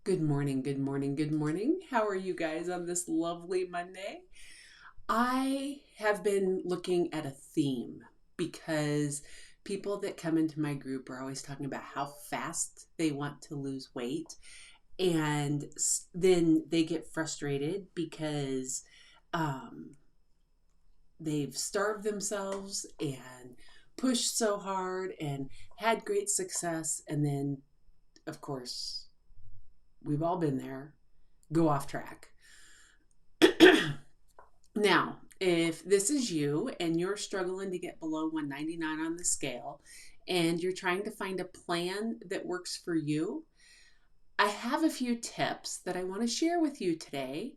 Good morning, good morning, good morning. How are you guys on this lovely Monday? I have been looking at a theme because people that come into my group are always talking about how fast they want to lose weight. And then they get frustrated because um, they've starved themselves and pushed so hard and had great success. And then, of course, we've all been there, go off track. Now, if this is you and you're struggling to get below 199 on the scale and you're trying to find a plan that works for you, I have a few tips that I want to share with you today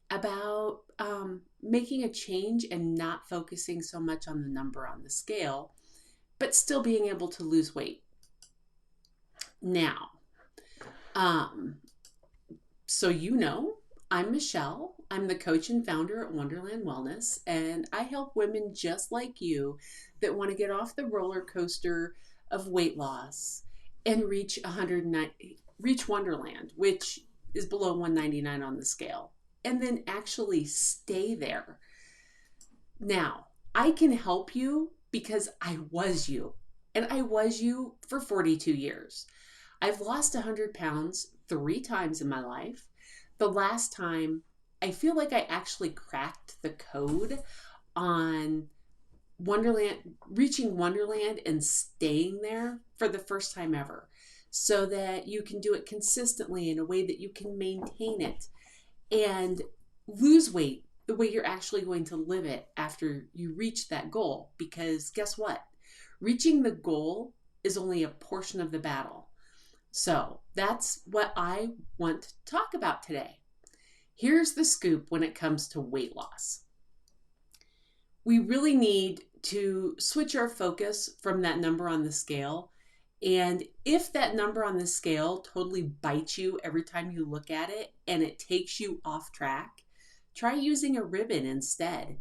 about making a change and not focusing so much on the number on the scale, but still being able to lose weight. Now, um, So, I'm Michelle. I'm the coach and founder at ONEderland Wellness, and I help women just like you that want to get off the roller coaster of weight loss and reach Wonderland, which is below 199 on the scale, and then actually stay there. Now, I can help you because I was you, and I was you for 42 years. I've lost 100 pounds 3 times in my life. The last time, I feel like I actually cracked the code on reaching Wonderland and staying there for the first time ever, so that you can do it consistently in a way that you can maintain it and lose weight the way you're actually going to live it after you reach that goal. Because guess what? Reaching the goal is only a portion of the battle. So that's what I want to talk about today. Here's the scoop when it comes to weight loss. We really need to switch our focus from that number on the scale. And if that number on the scale totally bites you every time you look at it and it takes you off track, try using a ribbon instead.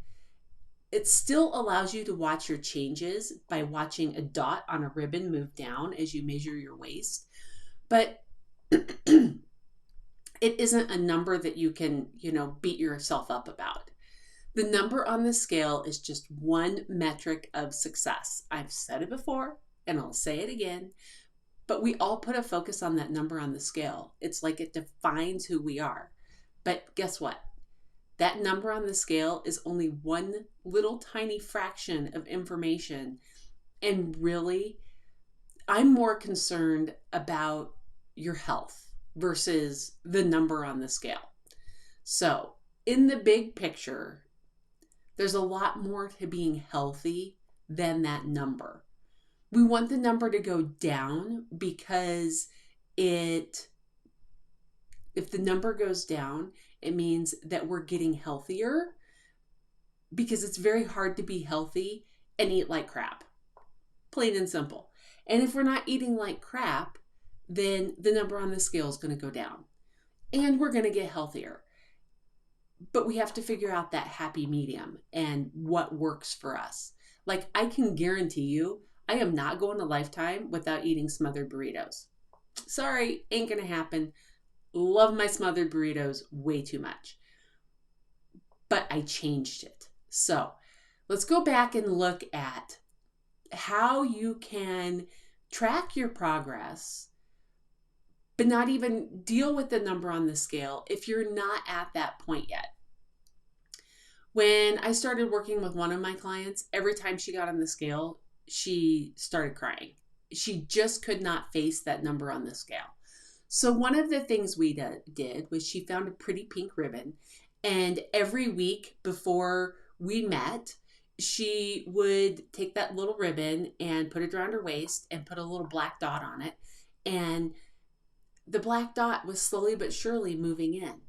It still allows you to watch your changes by watching a dot on a ribbon move down as you measure your waist. But it isn't a number that you can, beat yourself up about. The number on the scale is just one metric of success. I've said it before and I'll say it again, but we all put a focus on that number on the scale. It's like it defines who we are. But guess what? That number on the scale is only one little tiny fraction of information. And really, I'm more concerned about your health versus the number on the scale. So, in the big picture, there's a lot more to being healthy than that number. We want the number to go down because if the number goes down, it means that we're getting healthier, because it's very hard to be healthy and eat like crap. Plain and simple. And if we're not eating like crap, then the number on the scale is going to go down and we're going to get healthier. But we have to figure out that happy medium and what works for us. Like, I can guarantee you, I am not going a lifetime without eating smothered burritos. Sorry, ain't going to happen. Love my smothered burritos way too much. But I changed it. So let's go back and look at how you can track your progress, but not even deal with the number on the scale if you're not at that point yet. When I started working with one of my clients, every time she got on the scale, she started crying. She just could not face that number on the scale. So one of the things we did was she found a pretty pink ribbon, and every week before we met, she would take that little ribbon and put it around her waist and put a little black dot on it. And the black dot was slowly but surely moving in.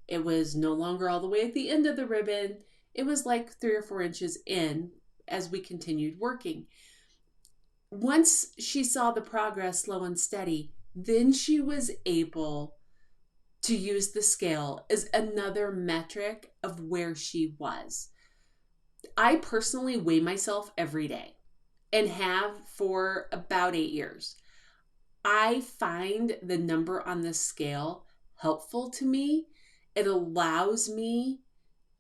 It was no longer all the way at the end of the ribbon. It was like 3 or 4 inches in as we continued working. Once she saw the progress slow and steady, then she was able to use the scale as another metric of where she was. I personally weigh myself every day and have for about 8 years. I find the number on the scale helpful to me. It allows me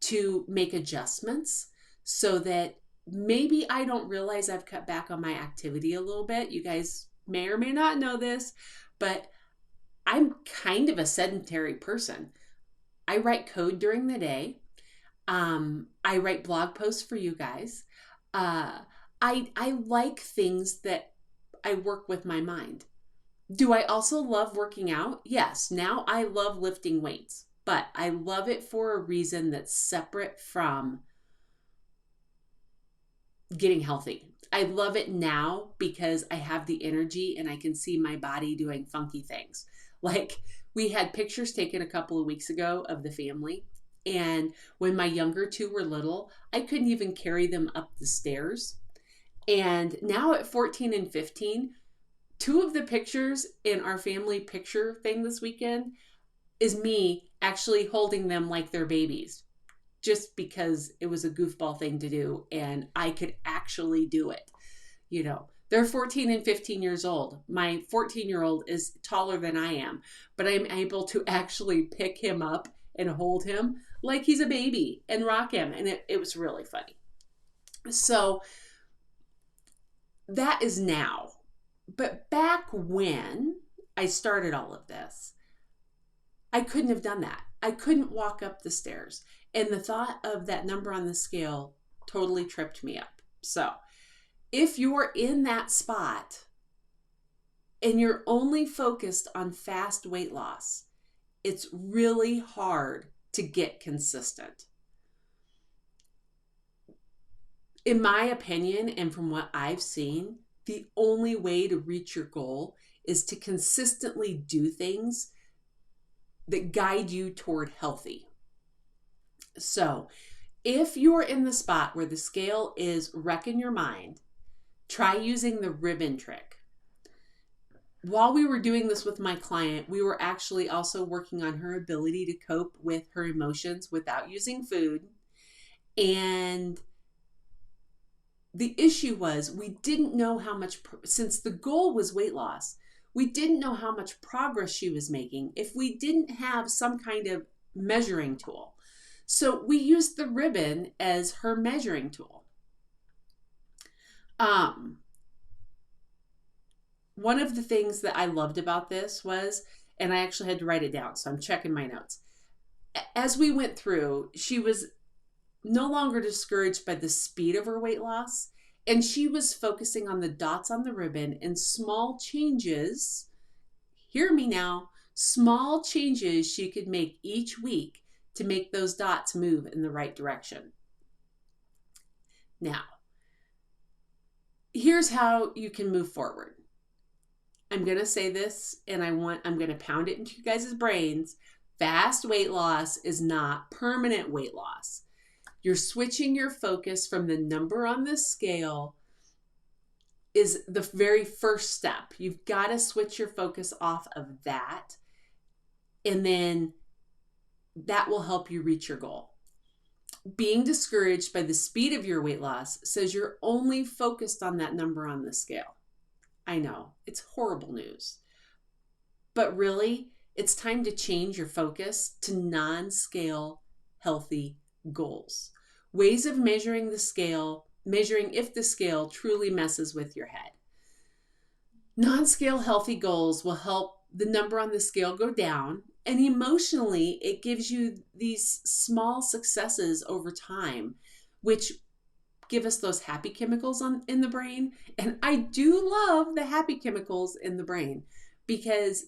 to make adjustments so that maybe I don't realize I've cut back on my activity a little bit. You guys may or may not know this, but I'm kind of a sedentary person. I write code during the day. I write blog posts for you guys. Uh, I like things that I work with my mind. Do I also love working out? Yes. Now I love lifting weights, but I love it for a reason that's separate from getting healthy. I love it now because I have the energy and I can see my body doing funky things. Like we had pictures taken a couple of weeks ago of the family. And when my younger two were little, I couldn't even carry them up the stairs. And now at 14 and 15, two of the pictures in our family picture thing this weekend is me actually holding them like they're babies, just because it was a goofball thing to do and I could actually do it. You know, they're 14 and 15 years old. My 14-year-old is taller than I am, but I'm able to actually pick him up and hold him like he's a baby and rock him. And it was really funny. So that is now. But back when I started all of this, I couldn't have done that. I couldn't walk up the stairs. And the thought of that number on the scale totally tripped me up. So if you're in that spot and you're only focused on fast weight loss, it's really hard to get consistent. In my opinion, and from what I've seen, the only way to reach your goal is to consistently do things that guide you toward healthy. So if you're in the spot where the scale is wrecking your mind, try using the ribbon trick. While we were doing this with my client, we were actually also working on her ability to cope with her emotions without using food. And the issue was we didn't know how much, since the goal was weight loss, we didn't know how much progress she was making if we didn't have some kind of measuring tool. So we used the ribbon as her measuring tool. One of the things that I loved about this was, and I actually had to write it down, so I'm checking my notes. As we went through, she was no longer discouraged by the speed of her weight loss, and she was focusing on the dots on the ribbon and small changes, hear me now, small changes she could make each week to make those dots move in the right direction. Now, here's how you can move forward. I'm going to say this and I'm going to pound it into you guys' brains. Fast weight loss is not permanent weight loss. You're switching your focus from the number on the scale is the very first step. You've got to switch your focus off of that, and then that will help you reach your goal. Being discouraged by the speed of your weight loss says you're only focused on that number on the scale. I know, it's horrible news. But really, it's time to change your focus to non-scale healthy goals. Ways of measuring the scale, measuring if the scale truly messes with your head. Non-scale healthy goals will help the number on the scale go down, and emotionally, it gives you these small successes over time, which give us those happy chemicals in the brain. And I do love the happy chemicals in the brain because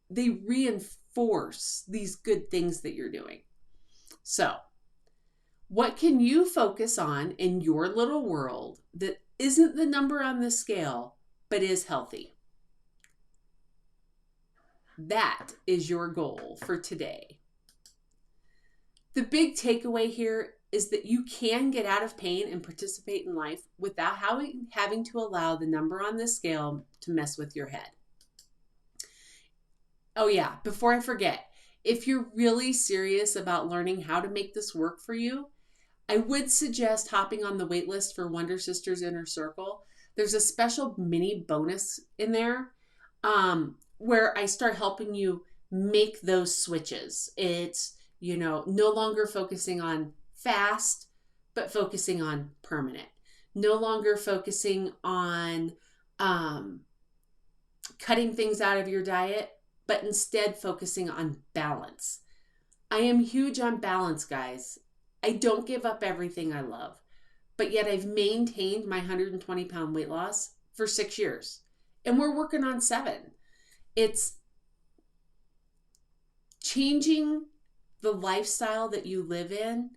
they reinforce these good things that you're doing. So, what can you focus on in your little world that isn't the number on the scale, but is healthy? That is your goal for today. The big takeaway here is that you can get out of pain and participate in life without having to allow the number on the scale to mess with your head. Oh yeah, before I forget, if you're really serious about learning how to make this work for you, I would suggest hopping on the wait list for Wonder Sisters Inner Circle. There's a special mini bonus in there. where I start helping you make those switches. It's, no longer focusing on fast, but focusing on permanent. No longer focusing on um, cutting things out of your diet, but instead focusing on balance. I am huge on balance, guys. I don't give up everything I love, but yet I've maintained my 120-pound weight loss for 6 years, and we're working on 7. It's changing the lifestyle that you live in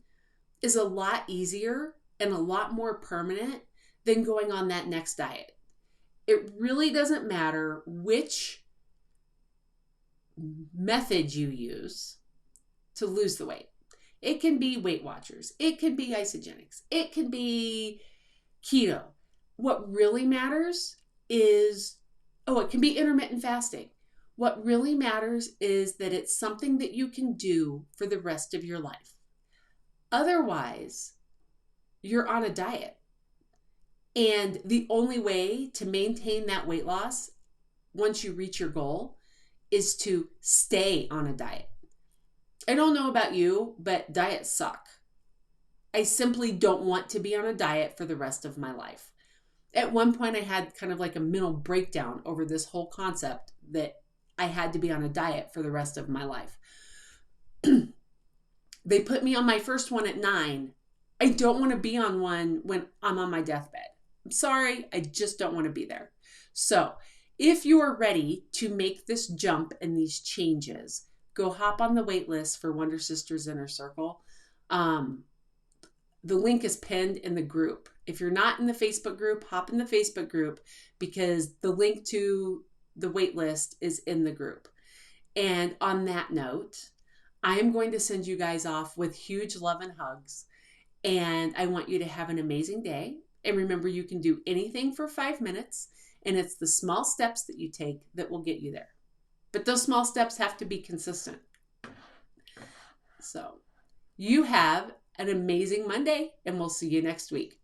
is a lot easier and a lot more permanent than going on that next diet. It really doesn't matter which method you use to lose the weight. It can be Weight Watchers. It can be isogenics. It can be keto. What really matters is, it can be intermittent fasting. What really matters is that it's something that you can do for the rest of your life. Otherwise, you're on a diet. And the only way to maintain that weight loss once you reach your goal is to stay on a diet. I don't know about you, but diets suck. I simply don't want to be on a diet for the rest of my life. At one point, I had kind of like a mental breakdown over this whole concept that I had to be on a diet for the rest of my life. They put me on my first one at 9. I don't want to be on one when I'm on my deathbed. I'm sorry, I just don't want to be there. So if you are ready to make this jump and these changes, go hop on the wait list for Wonder Sisters Inner Circle. The link is pinned in the group. If you're not in the Facebook group, hop in the Facebook group because the link to the wait list is in the group. And on that note, I am going to send you guys off with huge love and hugs. And I want you to have an amazing day. And remember, you can do anything for 5 minutes. And it's the small steps that you take that will get you there. But those small steps have to be consistent. So you have an amazing Monday, and we'll see you next week.